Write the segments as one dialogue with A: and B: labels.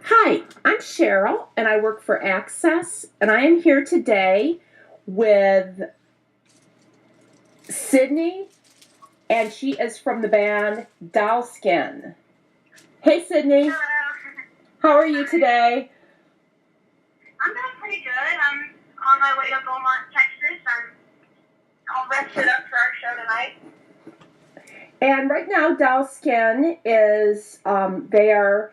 A: Hi, I'm Cheryl, and I work for Access, and I am here today with Sydney, and she is from the band Dolezal. Hey, Sydney,
B: Hello.
A: how are you today?
B: I'm doing pretty good. I'm on my way to Beaumont, Texas. I'm all rested up for our show tonight.
A: And right now, Dolezal is, they are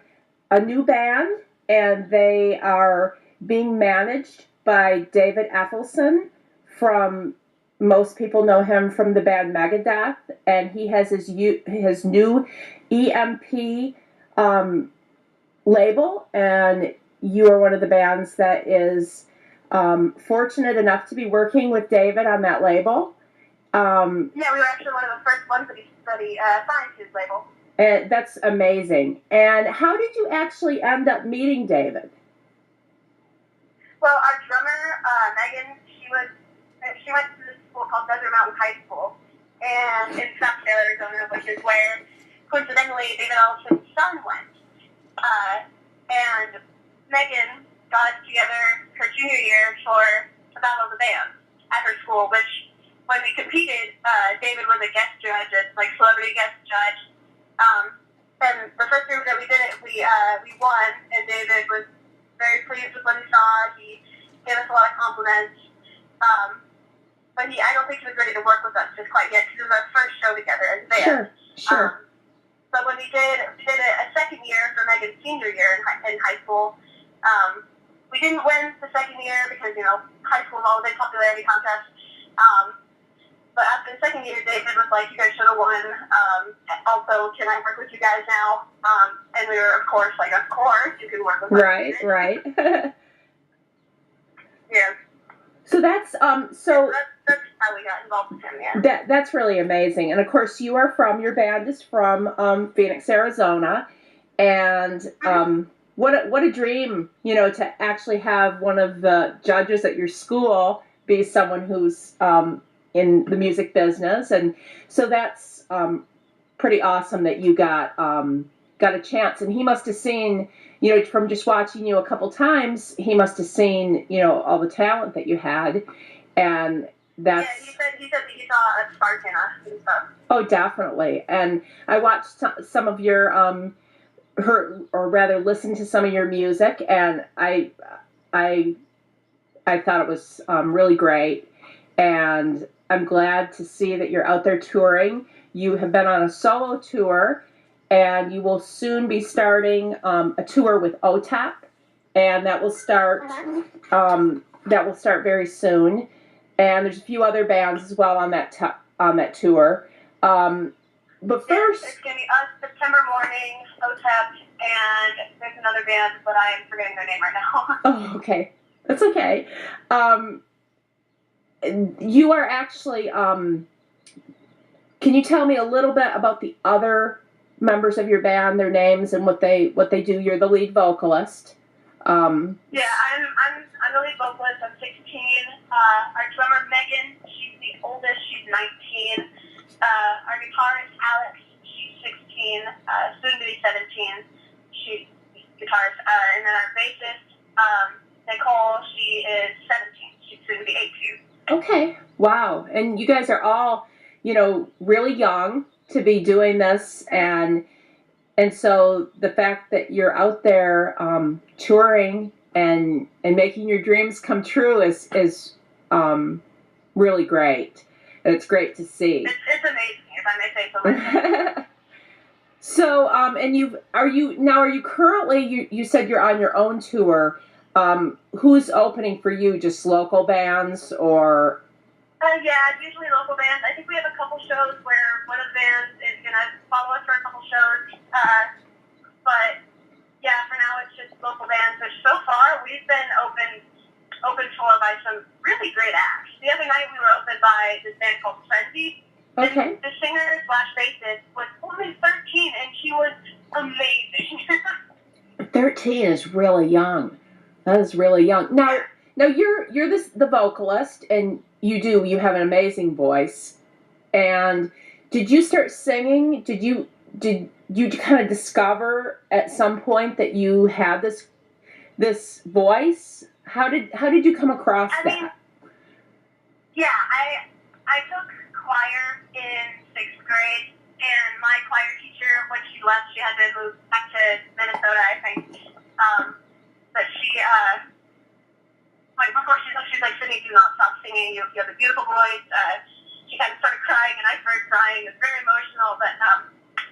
A: a new band, and they are being managed by David Ethelson from, most people know him from the band Megadeth, and he has his new EMP label, and you are one of the bands that is fortunate enough to be working with David on that label.
B: Yeah, we were actually one of the first ones that he signed his label.
A: And that's amazing. And how did you actually end up meeting David?
B: Well, our drummer, Megan, she went to this school called Desert Mountain High School, and in Scottsdale, Arizona, which is where, coincidentally, David Ellison's son went. And Megan got us together her junior year for a battle of the bands at her school, which, when we competed, David was a guest judge, like celebrity guest judge. And the first year that we did it, we won, and David was very pleased with what he saw. He gave us a lot of compliments. But I don't think he was ready to work with us just quite yet, because it was our first show together as a band.
A: Sure.
B: But when we did a second year for Megan's senior year in high school, we didn't win the second year because, high school is all a big popularity contest. But after the second year, David was like, you guys should have won. Also, can I work with you guys now? And we were, of course, you can work with us.
A: Right.
B: Yeah.
A: So that's
B: That's how we got involved with him, yeah.
A: That's really amazing. And of course, your band is from Phoenix, Arizona, and what a dream, to actually have one of the judges at your school be someone who's in the music business, and so that's pretty awesome that you got a chance. And he must have seen, from just watching you a couple times, he must have seen, all the talent that you had, and that's.
B: Yeah, he said that he saw a spark in us and stuff.
A: Oh, definitely. And I watched some of your listened to some of your music, and I thought it was really great, and I'm glad to see that you're out there touring. You have been on a solo tour, and you will soon be starting a tour with OTAP, and that will start very soon. And there's a few other bands as well on that tour. But first,
B: it's gonna be us, September Morning, OTAP, and there's another band, but I'm forgetting their name right now.
A: Oh, okay, that's okay. You are actually. Can you tell me a little bit about the other members of your band, their names, and what they do? You're the lead vocalist.
B: Yeah, I'm the lead vocalist. I'm 16. Our drummer Megan, she's the oldest. She's 19. Our guitarist Alex, she's 16. Soon to be 17. She's guitarist. And then our bassist Nicole, she is 17. She's soon to be 18.
A: Okay. Wow. And you guys are all, really young to be doing this, and so the fact that you're out there touring and making your dreams come true is really great. And it's great to see.
B: It's amazing, if I may say so myself.
A: So, and are you currently, you said you're on your own tour. Who's opening for you? Just local bands, or?
B: Yeah, usually local bands. I think we have a couple shows where one of the bands is going to follow us for a couple shows. But, yeah, for now it's just local bands, which so far we've been open for by some really great acts. The other night we were opened by this band called Frenzy.
A: Okay.
B: And the singer/bassist was only 13, and she was amazing.
A: 13 is really young. That is really young. Now you're the vocalist, and you have an amazing voice. And did you start singing? Did you kind of discover at some point that you had this voice? How did you come across
B: I mean,
A: that?
B: yeah, I took choir in sixth grade, and my choir teacher, when she left, she had to move back to Minnesota, I think. But like before she's like, Sydney, do not stop singing. You have a beautiful voice. She kind of started crying, and I started crying. It was very emotional. But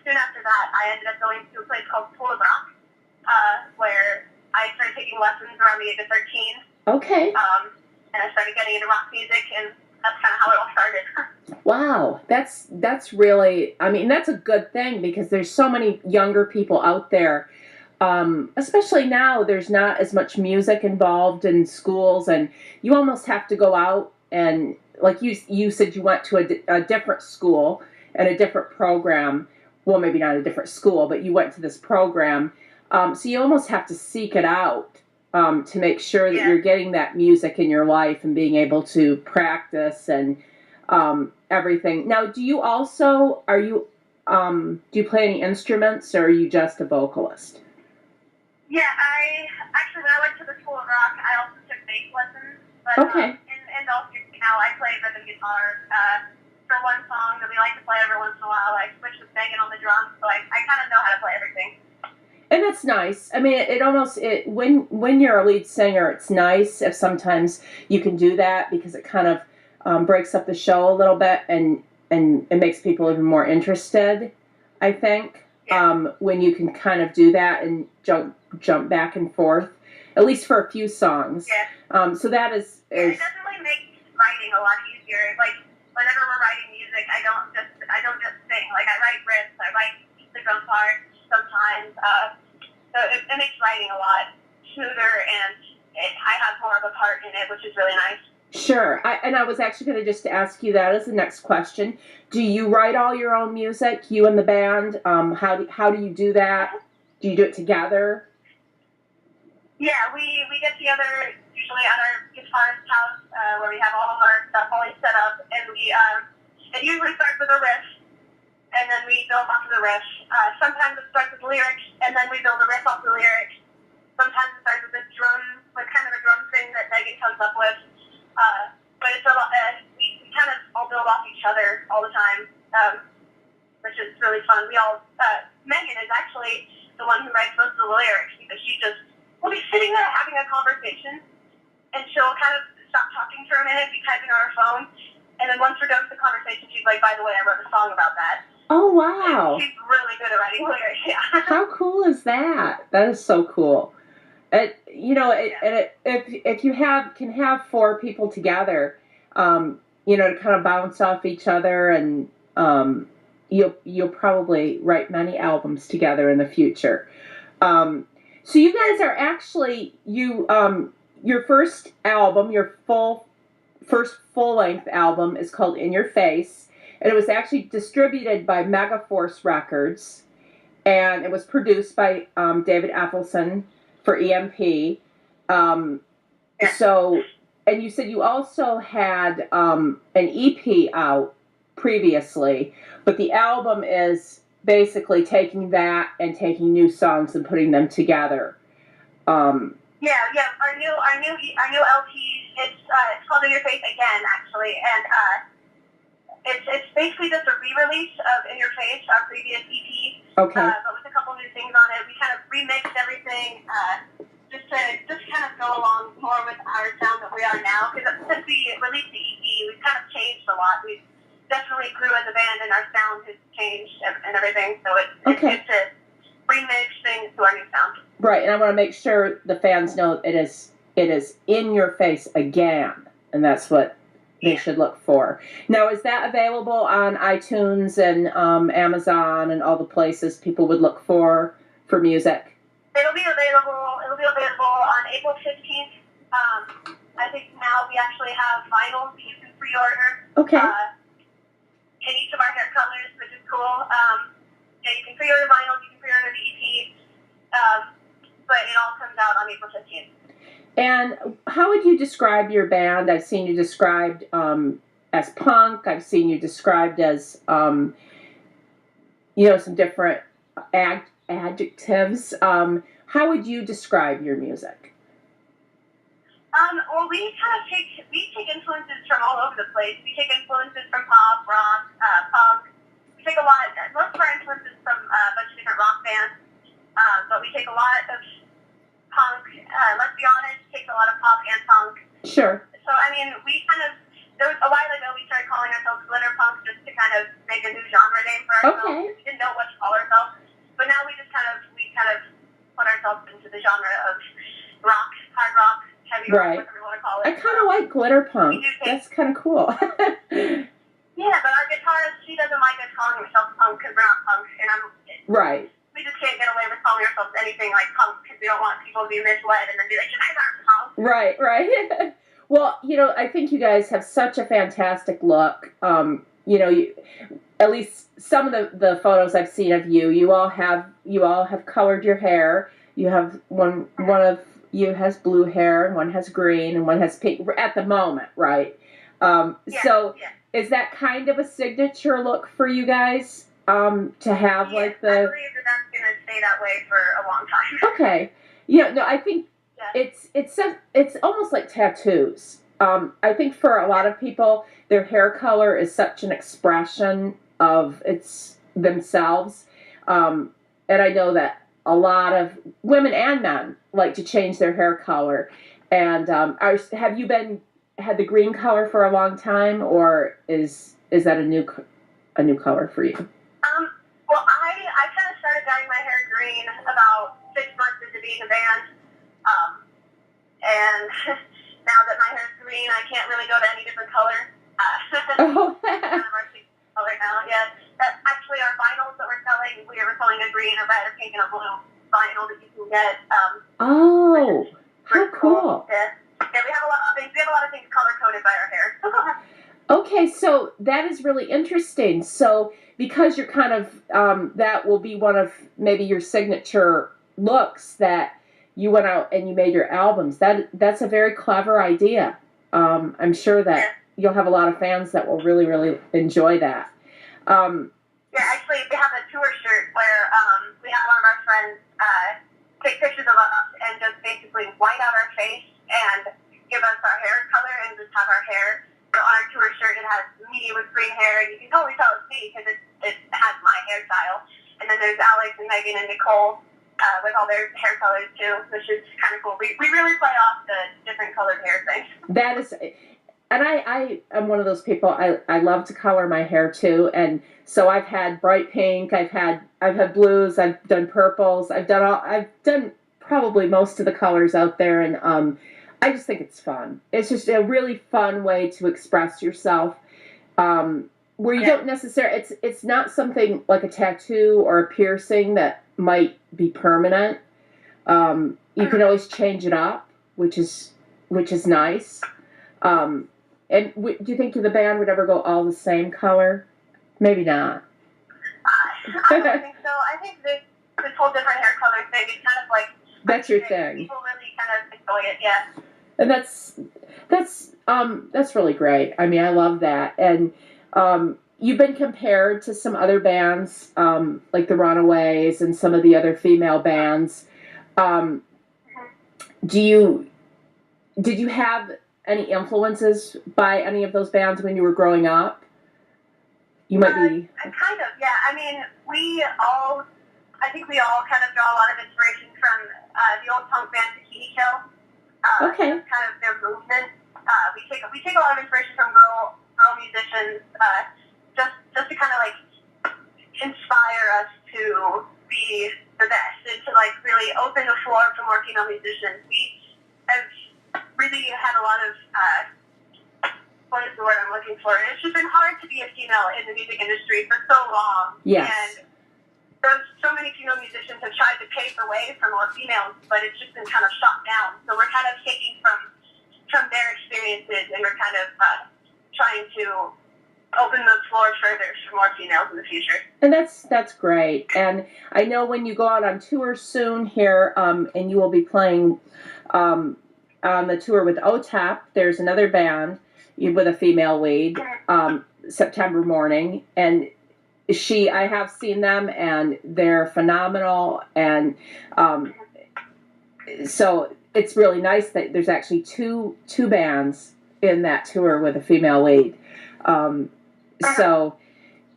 B: soon after that, I ended up going to a place called School of Rock, where I started taking lessons around the age of 13.
A: Okay.
B: And I started getting into rock music, and that's kind of how it all started.
A: Wow, that's really, I mean, that's a good thing because there's so many younger people out there. Especially now, there's not as much music involved in schools, and you almost have to go out and, like you said, you went to a different school and a different program. Well, maybe not a different school, but you went to this program. So you almost have to seek it out to make sure that
B: Yeah.
A: you're getting that music in your life and being able to practice and everything. Now, do you play any instruments, or are you just a vocalist?
B: Yeah, when I went to the School of Rock, I also took bass lessons. But
A: Okay.
B: in those years now, I play rhythm guitar. For one song that we like to play every once in a while, I switch with Megan on the drums, so I kind of know how to play everything.
A: And that's nice. I mean, when you're a lead singer, it's nice if sometimes you can do that because it kind of breaks up the show a little bit and it makes people even more interested. I think
B: Yeah.
A: when you can kind of do that and jump back and forth, at least for a few songs.
B: Yeah.
A: So that is
B: It definitely makes writing a lot easier. Like whenever we're writing music, I don't just sing. Like I write riffs, I write the drum parts sometimes. So it makes writing a lot smoother, and I have more of a part in it, which is really nice.
A: Sure. I was actually going to just ask you that as the next question. Do you write all your own music, you and the band? How do you do that? Do you do it together?
B: Yeah, we get together usually at our guitarist's house where we have all of our stuff always set up, and it usually starts with a riff, and then we build off of the riff. Sometimes it starts with lyrics, and then we build a riff off the lyrics. Sometimes it starts with kind of a drum thing that Megan comes up with. But it's a lot. We kind of all build off each other all the time, which is really fun. Megan is actually the one who writes most of the lyrics because we'll be sitting there having a conversation, and she'll kind of stop talking for a minute, be typing on her phone, and then once we're done with the conversation, she's like, "By the way, I wrote a song about that."
A: Oh, wow.
B: And she's really good at writing lyrics. Yeah.
A: How cool is that? That is so cool. If you can have four people together, to kind of bounce off each other, and you'll probably write many albums together in the future. So you guys are actually your first album, first full length album is called In Your Face, and it was actually distributed by Megaforce Records, and it was produced by David Effelson for EMP.
B: Yeah.
A: So, and you said you also had an EP out previously, but the album is basically taking that and taking new songs and putting them together.
B: Yeah. Our new LP. It's called In Your Face again, actually, and it's basically just a re-release of In Your Face, our previous EP.
A: Okay.
B: But with a couple new things on it, we kind of remixed everything just kind of go along more with our sound that we are now. Because since we released the EP, we've kind of changed a lot. We've definitely grew as a band, and our sound has changed and everything. So it's good to remix things to our new sound.
A: Right, and I want to make sure the fans know it is In Your Face again, and that's what they should look for. Now, is that available on iTunes and Amazon and all the places people would look for music?
B: It'll be available on April 15th. I think now we actually have vinyl that you can pre-order.
A: Okay.
B: In each of our hair colors, which is cool. You can pre-order vinyl, you can pre-order the EP, but it all comes out on April 15th.
A: And how would you describe your band? I've seen you described as punk. I've seen you described as, some different adjectives, how would you describe your music?
B: Well, we take influences from all over the place. We take influences from pop, rock, punk. We take a lot. Most of our influences from a bunch of different rock bands, but we take a lot of punk. Let's be honest, takes a lot of pop and punk.
A: Sure.
B: So I mean, we kind of there was a while ago we started calling ourselves glitter punk just to kind of make a new genre name for ourselves.
A: Okay.
B: We didn't know what to call ourselves, but now we kind of put ourselves into the genre of rock, hard rock, heavy rock, whatever you want to call it.
A: I kind of like glitter punk. That's kind of cool.
B: Yeah, but our guitarist, she doesn't like us calling ourselves punk because we're not punk, and
A: right.
B: We just can't get away with calling ourselves anything like punk because we don't want people to be misled and then be like, you guys aren't punk.
A: Right, right. Well, I think you guys have such a fantastic look. At least some of the photos I've seen of you, you all have colored your hair. You have one of you has blue hair, and one has green, and one has pink at the moment, right? So is that kind of a signature look for you guys? To have like the.
B: I believe that's going to stay that way for a long time.
A: Okay. Yeah. No, I think it's almost like tattoos. I think for a lot of people, their hair color is such an expression of themselves, and I know that a lot of women and men like to change their hair color. And have you had the green color for a long time, or is that a new color for you?
B: Well, I kind of started dyeing my hair green about 6 months into being a band, and now that my hair is green, I can't really go to any different color.
A: Oh.
B: Kind of our color now, yeah. Actually, our vinyls that we're selling, we are selling a green, a red, a pink, and a blue vinyl that you can get.
A: Oh, how cool!
B: Yeah, we have a lot of things. We have a lot of things color coded by our hair.
A: Okay, so that is really interesting. So because you're kind of, that will be one of maybe your signature looks that you went out and you made your albums. That's a very clever idea. I'm sure that you'll have a lot of fans that will really, really enjoy that.
B: Actually, we have a tour shirt where we have one of our friends take pictures of us and just basically white out our face and give us our hair color and just have our hair. So on our tour shirt, it has me with green hair, and you can totally tell it's me because it has my hairstyle. And then there's Alex and Megan and Nicole with all their hair colors too, which is kind of cool. We really play off the different colored hair thing. That is,
A: and I am one of those people. I love to color my hair too, and so I've had bright pink, I've had blues, I've done purples, I've done probably most of the colors out there, and I just think it's fun. It's just a really fun way to express yourself, where you don't necessarily. It's not something like a tattoo or a piercing that might be permanent. You can always change it up, which is nice. And do you think the band would ever go all the same color? Maybe not.
B: I don't think so. I think this whole different hair color thing is kind of like
A: that's your thing.
B: People really kind of enjoy it, yeah.
A: And that's really great. I mean, I love that. And you've been compared to some other bands, like the Runaways and some of the other female bands. Did you have any influences by any of those bands when you were growing up? You might be.
B: Kind of, yeah. I mean, I think we all kind of draw a lot of inspiration from the old punk band Bikini Kill.
A: Okay.
B: That's kind of their movement. We take a lot of inspiration from girl musicians, just to kind of like inspire us to be the best and to like really open the floor for more female musicians. We have really had a lot of what is the word I'm looking for? It's just been hard to be a female in the music industry for so long.
A: Yes.
B: And there's so many female musicians have tried to pave the way for more females, but it's just been kind of shot down. So we're kind of taking from their experiences, and we're kind of trying to open the floor further for more females in the future.
A: And that's great. And I know when you go out on tour soon here, and you will be playing on the tour with OTAP, there's another band with a female lead, September morning, and I have seen them, and they're phenomenal, and so it's really nice that there's actually two bands in that tour with a female lead. So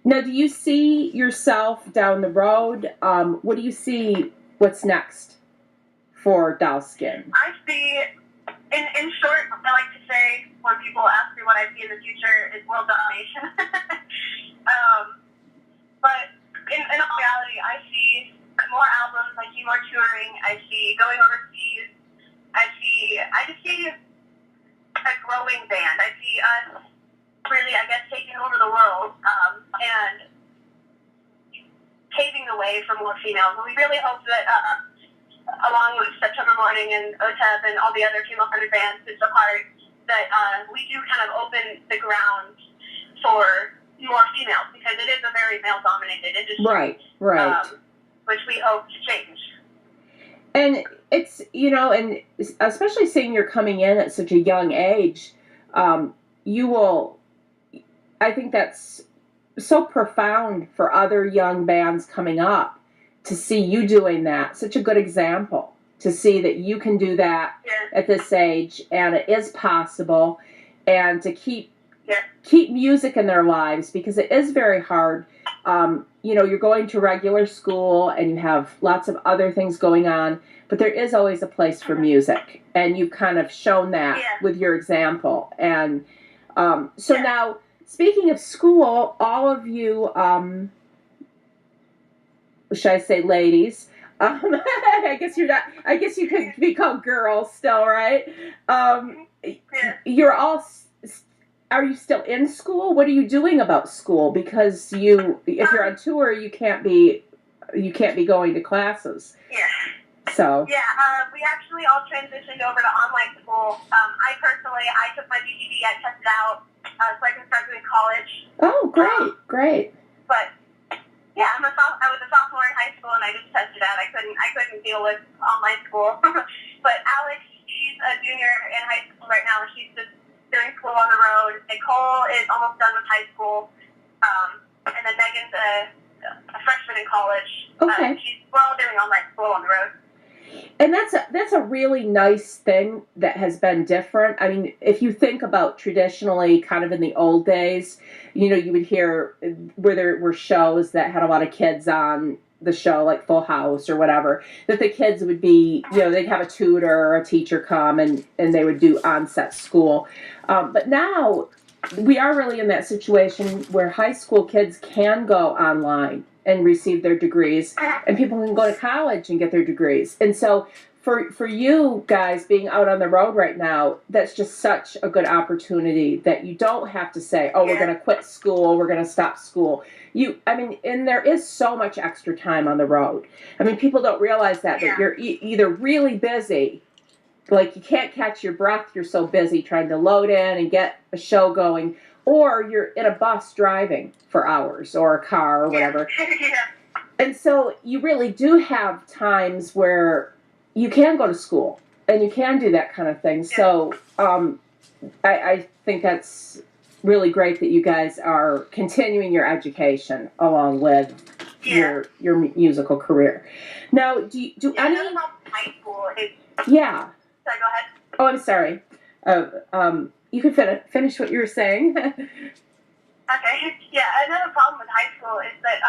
A: now, do you see yourself down the road? What do you see? What's next for Dolezal?
B: I see, in short, I like to say when people ask me what I see in the future is world domination. But in all reality, I see more albums, I see more touring, I see going overseas, I just see a growing band. I see us really, I guess, taking over the world and paving the way for more females. And we really hope that, along with September Morning and OTEB and all the other female-centered bands, it's a part that we do kind of open the ground for more females, because it is a very male-dominated industry.
A: Right.
B: Which we hope to change.
A: And it's, and especially seeing you're coming in at such a young age, you will, I think that's so profound for other young bands coming up to see you doing that. Such a good example to see that you can do that at this age, and it is possible, and to keep music in their lives, because it is very hard. You're going to regular school and you have lots of other things going on, but there is always a place for music, and you've kind of shown that with your example. And now, speaking of school, all of you, should I say ladies? I guess you're not. I guess you could be called girls still, right? You're all. Are you still in school? What are you doing about school? Because if you're on tour, you can't be going to classes.
B: Yeah.
A: So.
B: Yeah, we actually all transitioned over to online school. I personally, took my GED, I tested out, so I can start doing college.
A: Oh, great.
B: But yeah, I was a sophomore in high school, and I just tested out. I couldn't deal with online school. But Alex, she's a junior in high school right now, and she's just doing school on the road. Nicole is almost done with high school, and then Megan's a freshman in college.
A: Okay.
B: We're all doing online school on the road.
A: And that's a really nice thing that has been different. I mean, if you think about traditionally, kind of in the old days, you would hear where there were shows that had a lot of kids on the show, like Full House or whatever, that the kids would be, they'd have a tutor or a teacher come and they would do on-set school. But now we are really in that situation where high school kids can go online and receive their degrees, and people can go to college and get their degrees. And so for you guys being out on the road right now, that's just such a good opportunity that you don't have to say, we're going to quit school, we're going to stop school. And there is so much extra time on the road. I mean, people don't realize that you're either really busy, like you can't catch your breath, you're so busy trying to load in and get a show going, or you're in a bus driving for hours, or a car or whatever. And so you really do have times where you can go to school and you can do that kind of thing. So I think that's really great that you guys are continuing your education along with your musical career. Now, do any
B: high school is
A: Sorry,
B: go ahead.
A: Oh, I'm sorry. You can finish what you were saying.
B: Okay. Yeah, another problem with high school is that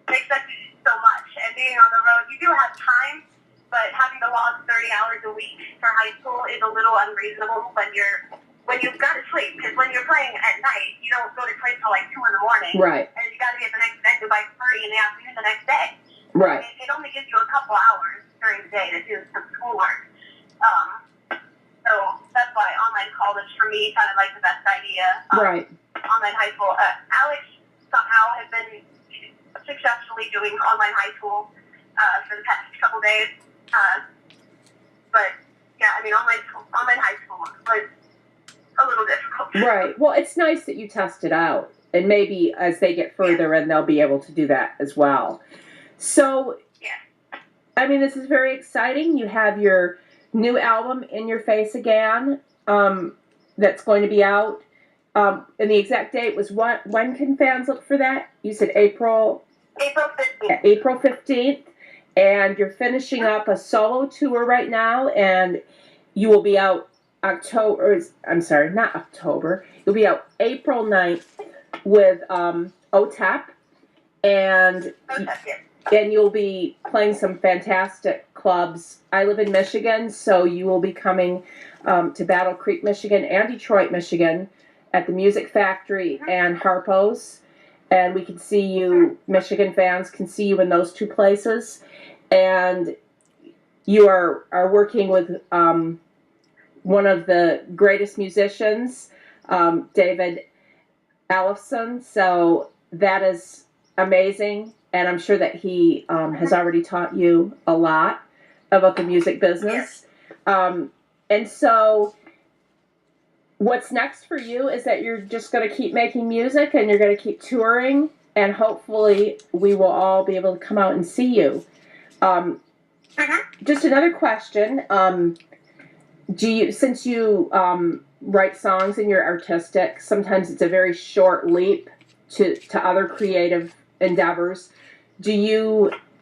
B: they expect you to do so much, and being on the road, you do have time, but having to log 30 hours a week for high school is a little unreasonable when you've got to sleep, because when you're playing at night, you don't go to sleep till like 2 in the morning.
A: Right.
B: And you got to be at the next venue by 3 in the afternoon the next day.
A: Right.
B: It only gives you a couple hours during the day to do some schoolwork. So that's why online college for me kind of like the best idea.
A: Right.
B: Online high school. Alex somehow has been successfully doing online high school for the past couple days. But yeah, I mean, online high school was a little difficult.
A: Right. Well, it's nice that you test it out, and maybe as they get further in, they'll be able to do that as well. So, I mean, this is very exciting. You have your new album, In Your Face Again, that's going to be out. And the exact date was what? When can fans look for that? You said April.
B: April 15th.
A: April 15th, and you're finishing up a solo tour right now, and you will be out October. I'm sorry, not October. You'll be out April 9th with OTEP, and and you'll be playing some fantastic clubs. I live in Michigan, so you will be coming to Battle Creek, Michigan, and Detroit, Michigan, at the Music Factory and Harpo's. And we can see you, Michigan fans can see you in those two places. And you are working with one of the greatest musicians, David Ellefson. So that is amazing. And I'm sure that he has already taught you a lot about the music business. And so what's next for you is that you're just going to keep making music and you're going to keep touring, and hopefully we will all be able to come out and see you. Just another question. Since you write songs and you're artistic, sometimes it's a very short leap to other creative endeavors.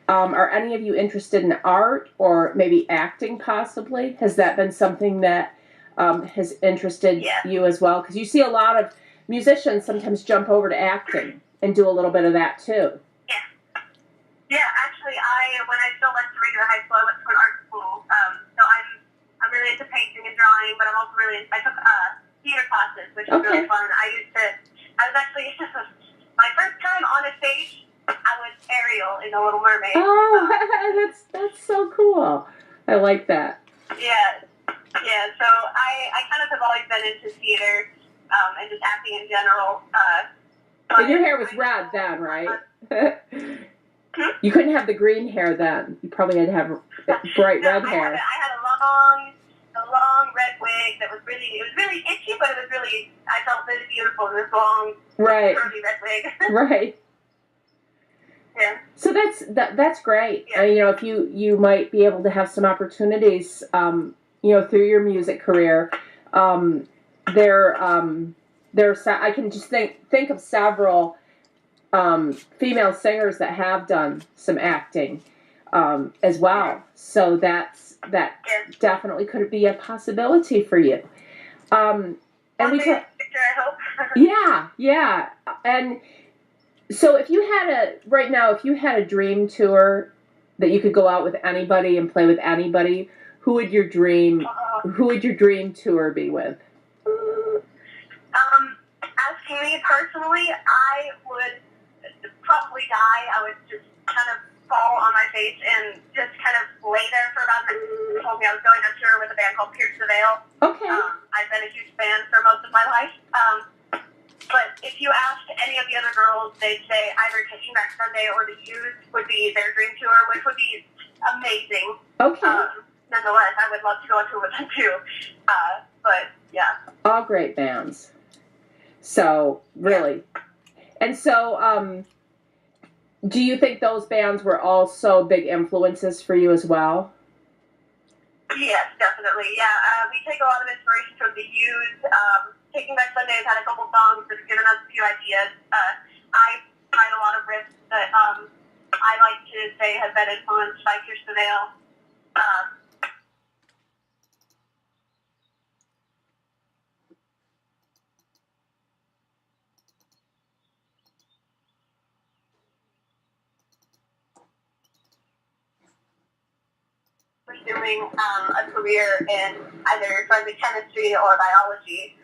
A: Are any of you interested in art or maybe acting possibly? Has that been something that has interested you as well? Because you see a lot of musicians sometimes jump over to acting and do a little bit of that too.
B: Yeah, actually, when I still went to regular high school, I went to an art school. So I'm really into painting and drawing, but I took theater classes, which was really fun. I was actually, my first time on a stage, I was Ariel in The Little Mermaid.
A: Oh, that's so cool. I like that.
B: Yeah, so I kind of have always been into theater and just acting in general.
A: And your hair was red then, right? You couldn't have the green hair then. You probably had to have bright red hair.
B: I had a long red wig that was really itchy, but I felt really beautiful in this long, curly red wig.
A: Right.
B: Yeah.
A: So that's great. Yeah. If you might be able to have some opportunities, through your music career, I can just think of several female singers that have done some acting as well. So that definitely could be a possibility for you. And
B: I hope.
A: Yeah. And so if you had a dream tour that you could go out with anybody and play with anybody, who would your dream tour be with?
B: Asking me personally, I would probably die. I would just kind of fall on my face and just kind of lay there for about a minute. They told me I was going on tour with a band called Pierce the Veil.
A: Okay.
B: I've been a huge fan for most of my life. But if you asked any of the other girls, they'd say either Taking Back Sunday or The Used would be their dream tour, which would be amazing.
A: Okay.
B: Nonetheless, I would love to go on tour with them too. But yeah.
A: All great bands. So really, and so do you think those bands were also big influences for you as well?
B: Yes, definitely. Yeah, we take a lot of inspiration from The Used. Taking Back Sunday has had a couple songs that have given us a few ideas. I write a lot of riffs that I like to say have been influenced by Pierce the Veil. Pursuing a career in either forensic chemistry or biology.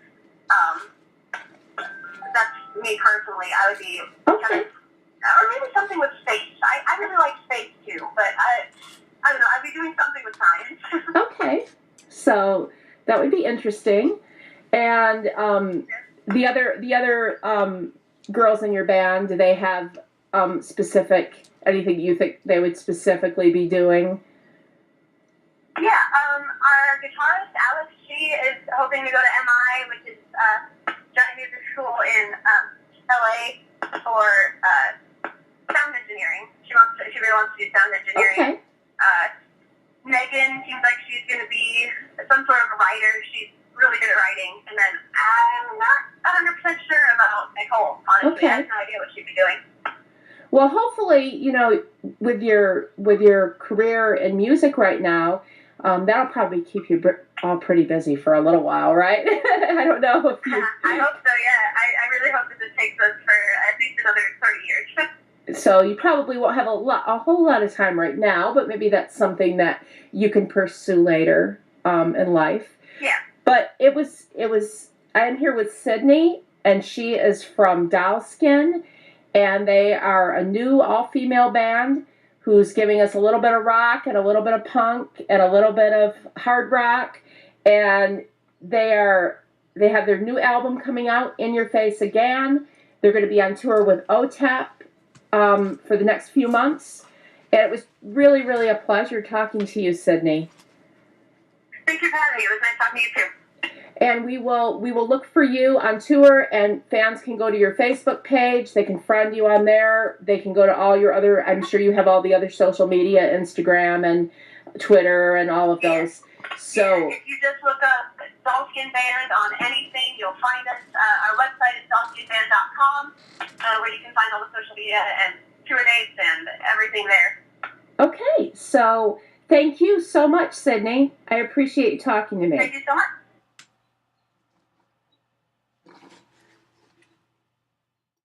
B: That's me personally. I would be kind of, or maybe something with space. I really like space too, but I don't know. I'd be doing something with science.
A: Okay, so that would be interesting. And the other girls in your band, do they have specific anything you think they would specifically be doing?
B: Yeah, our guitarist Alex, she is hoping to go to MI, which is Giant Music School in LA for sound engineering. She really wants to do sound engineering.
A: Okay.
B: Megan seems like she's going to be some sort of writer. She's really good at writing. And then I'm not 100% sure about Nicole, honestly.
A: Okay.
B: I have no idea what she'd be doing.
A: Well, hopefully, you know, with your career in music right now, that'll probably keep you all pretty busy for a little while, right? I don't know if you.
B: I hope so. Yeah, I really hope that this takes us for at least another 30 years.
A: So you probably won't have a whole lot of time right now, but maybe that's something that you can pursue later in life.
B: Yeah.
A: But it was. I am here with Sydney, and she is from Dolezal, and they are a new all-female band who's giving us a little bit of rock and a little bit of punk and a little bit of hard rock, and they have their new album coming out, In Your Face Again. They're going to be on tour with OTEP for the next few months, and it was really, really a pleasure talking to you, Sydney.
B: Thank you for having me. It was nice talking to you too.
A: And we will look for you on tour, and fans can go to your Facebook page. They can friend you on there. They can go to all your other, I'm sure you have all the other social media, Instagram and Twitter and all of those. So
B: if you just look up Dolezal Band on anything, you'll find us. Our website is dolezalband.com, where you can find all the social media and tour dates and everything there.
A: Okay, so thank you so much, Sydney. I appreciate you talking to me.
B: Thank you so much.